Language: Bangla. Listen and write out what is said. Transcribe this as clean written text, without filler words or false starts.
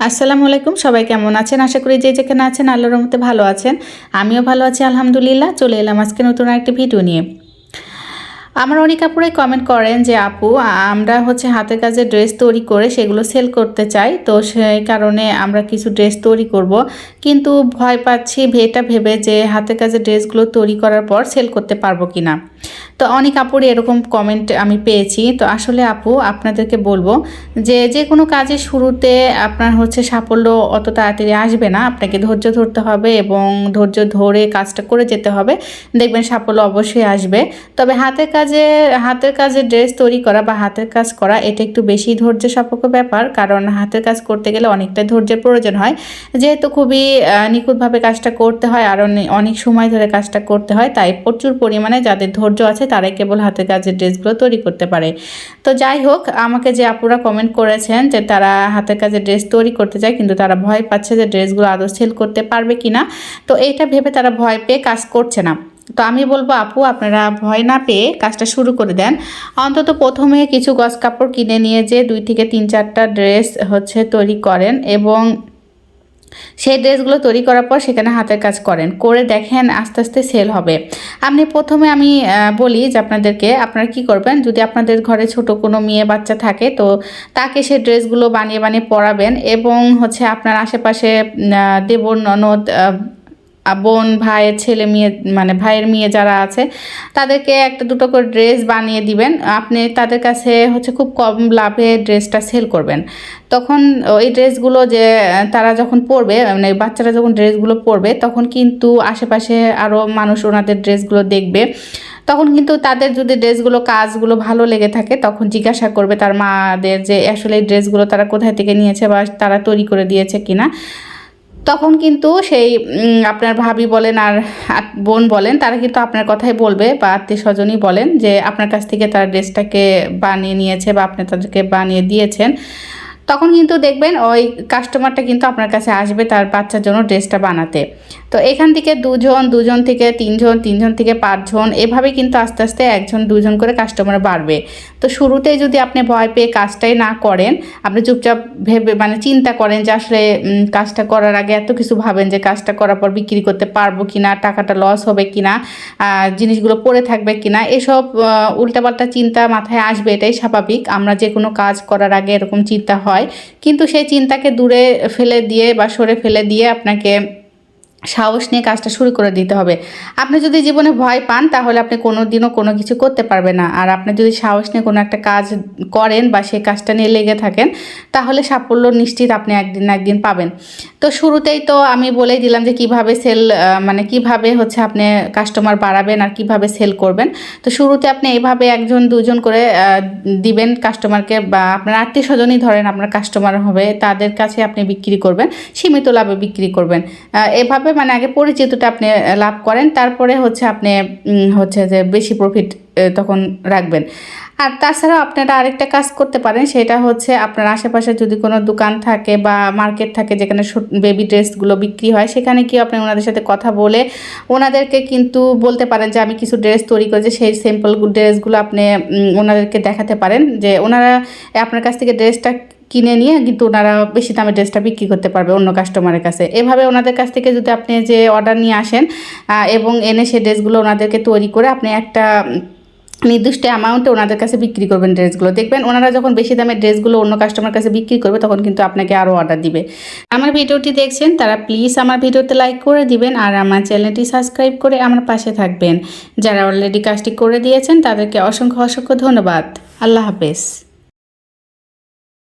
আসসালামু আলাইকুম, সবাই কেমন আছেন? আশা করি যে যেখানে আছেন আল্লাহর রহমতে ভালো আছেন। আমিও ভালো আছি আলহামদুলিল্লাহ। চলে এলাম আজকে নতুন একটা ভিডিও নিয়ে। আমার অনেক আপুরাই কমেন্ট করেন যে আপু আমরা হাতের কাজে ড্রেস তৈরি করে সেগুলো সেল করতে চাই, তো সেই কারণে আমরা কিছু ড্রেস তৈরি করব, কিন্তু ভয় পাচ্ছি এটা ভেবে যে হাতের কাজে ড্রেসগুলো তৈরি করার পর সেল করতে পারবো কিনা। তো অনেক আপুরই এরকম কমেন্ট আমি পেয়েছি। তো আসলে আপু আপনাদেরকে বলবো যে যে কোনো কাজের শুরুতে আপনার সাফল্য অত তাড়াতাড়ি আসবে না, আপনাকে ধৈর্য ধরতে হবে এবং ধৈর্য ধরে কাজটা করে যেতে হবে, দেখবেন সাফল্য অবশ্যই আসবে। তবে হাতের কাজে ড্রেস তৈরি করা বা হাতের কাজ করা এটা একটু বেশি ধৈর্য সাপেক্ষ ব্যাপার, কারণ হাতের কাজ করতে গেলে অনেকটা ধৈর্যের প্রয়োজন হয়, যেহেতু খুবই নিখুঁতভাবে কাজটা করতে হয় আর অনেক সময় ধরে কাজটা করতে হয়, তাই প্রচুর পরিমাণে যাদের ধৈর্য আছে তারাই কেবল হাতের কাজের ড্রেসগুলো তৈরি করতে পারে। তো যাই হোক, আমাকে যে আপুরা কমেন্ট করেছেন যে তারা হাতের কাজের ড্রেস তৈরি করতে চায় কিন্তু তারা ভয় পাচ্ছে যে ড্রেসগুলো আদৌ সেল করতে পারবে কিনা, তো এইটা ভেবে তারা ভয় পেয়ে কাজ করছে না। তো আমি বলবো আপু আপনারা ভয় না পেয়ে কাজটা শুরু করে দেন। অন্তত প্রথমে কিছু গজ কাপড় কিনে নিয়ে যে 2 থেকে 3-4টা ড্রেস তৈরি করেন এবং সেই ড্রেসগুলো তৈরি করার পর সেখানে হাতের কাজ করে দেখেন আস্তে আস্তে সেল হবে। প্রথমে আমি বলি যে আপনারা কি করবেন, যদি আপনাদের ঘরে ছোট কোনো মেয়ে বাচ্চা থাকে তো তাকে সেই ড্রেসগুলো বানিয়ে বানিয়ে পরাবেন এবং আপনার আশেপাশে দেবর ননদ বোন ভাইয়ের ছেলে মেয়ে ভাইয়ের মেয়ে যারা আছে তাদেরকে একটা দুটো করে ড্রেস বানিয়ে দিবেন। আপনি তাদের কাছে খুব কম লাভে ড্রেসটা সেল করবেন। তখন ওই ড্রেসগুলো যে তারা যখন পরবে, বাচ্চারা যখন ড্রেসগুলো পরবে তখন কিন্তু আশেপাশে আরও মানুষ ওনাদের ড্রেসগুলো দেখবে। তখন কিন্তু তাদের যদি ড্রেসগুলো কাজগুলো ভালো লেগে থাকে তখন জিজ্ঞাসা করবে তার মাদের যে আসলে এই ড্রেসগুলো তারা কোথায় থেকে নিয়েছে বা তারা তৈরি করে দিয়েছে কিনা। তখন কিন্তু সেই আপনার ভাবি বলেন আর বোন বলেন তারা কিন্তু আপনার কথাই বলবে বা আত্মীয় স্বজনই বলেন যে আপনার কাছ থেকে তারা ড্রেসটাকে বানিয়ে নিয়েছে বা আপনি তাদেরকে বানিয়ে দিয়েছেন। তখন কিন্তু দেখবেন ওই কাস্টমারটা কিন্তু আপনার কাছে আসবে তার বাচ্চার জন্য ড্রেসটা বানাতে। তো এখান থেকে দুজন থেকে তিনজন থেকে 5জন, এভাবে কিন্তু আস্তে আস্তে 1-2জন করে কাস্টমার বাড়বে। তো শুরুতেই যদি আপনি ভয় পেয়ে কাজটাই না করেন, আপনি চুপচাপ ভেবে চিন্তা করেন যে আসলে কাজটা করার আগে এত কিছু ভাবেন যে কাজটা করার পর বিক্রি করতে পারবো কিনা, টাকাটা লস হবে কিনা, জিনিসগুলো পড়ে থাকবে কিনা, এসব উল্টাপাল্টা চিন্তা মাথায় আসবে, এটাই স্বাভাবিক। আমরা যে কোনো কাজ করার আগে এরকম চিন্তা হয়, কিন্তু সেই চিন্তাকে দূরে ফেলে দিয়ে বা সরে ফেলে দিয়ে আপনাকে সাহস নিয়ে কাজটা শুরু করে দিতে হবে। আপনি যদি জীবনে ভয় পান তাহলে আপনি কোনোদিনও কোনো কিছু করতে পারবেন না। আর আপনি যদি সাহস নিয়ে কোনো একটা কাজ করেন বা সেই কাজটা নিয়ে লেগে থাকেন তাহলে সাফল্য নিশ্চিত আপনি একদিন না একদিন পাবেন। তো শুরুতেই তো আমি বলেই দিলাম যে কিভাবে কিভাবে আপনি কাস্টমার বাড়াবেন আর কিভাবে সেল করবেন। তো শুরুতে আপনি এইভাবে 1-2জন করে দিবেন কাস্টমারকে, বা আপনার আত্মীয় স্বজনই ধরেন আপনার কাস্টমার হবে, তাদের কাছে আপনি বিক্রি করবেন, সীমিত লাভে বিক্রি করবেন। এভাবে আগে পরিচিতটা আপনি লাভ করেন, তারপরে আপনি যে বেশি প্রফিট তখন রাখবেন। আর তাছাড়াও আপনারা আরেকটা কাজ করতে পারেন, সেটা আপনার আশেপাশে যদি কোনো দোকান থাকে বা মার্কেট থাকে যেখানে বেবি ড্রেসগুলো বিক্রি হয়, সেখানে কি আপনি ওনাদের সাথে কথা বলে ওনাদেরকে কিন্তু বলতে পারেন যে আমি কিছু ড্রেস তৈরি করেছি, সেই সিম্পল ড্রেসগুলো আপনি ওনাদেরকে দেখাতে পারেন যে ওনারা আপনার কাছ থেকে ড্রেসটা কিনে নিয়ে কিন্তু ওনারা বেশি দামে ড্রেসটা বিক্রি করতে পারবে অন্য কাস্টমারের কাছে। এভাবে ওনাদের কাছ থেকে যদি আপনি যে অর্ডার নিয়ে আসেন এবং এনে সেই ড্রেসগুলো ওনাদেরকে তৈরি করে আপনি একটা নির্দিষ্ট অ্যামাউন্টে ওনাদের কাছে বিক্রি করবেন ড্রেসগুলো, দেখবেন ওনারা যখন বেশি দামের ড্রেসগুলো অন্য কাস্টমার কাছে বিক্রি করবে তখন কিন্তু আপনাকে আরও অর্ডার দিবে। আমার ভিডিওটি দেখছেন তারা প্লিজ আমার ভিডিওতে লাইক করে দিবেন আর আমার চ্যানেলটি সাবস্ক্রাইব করে আমার পাশে থাকবেন। যারা অলরেডি কাজটি করে দিয়েছেন তাদেরকে অসংখ্য ধন্যবাদ। আল্লাহ হাফেজ।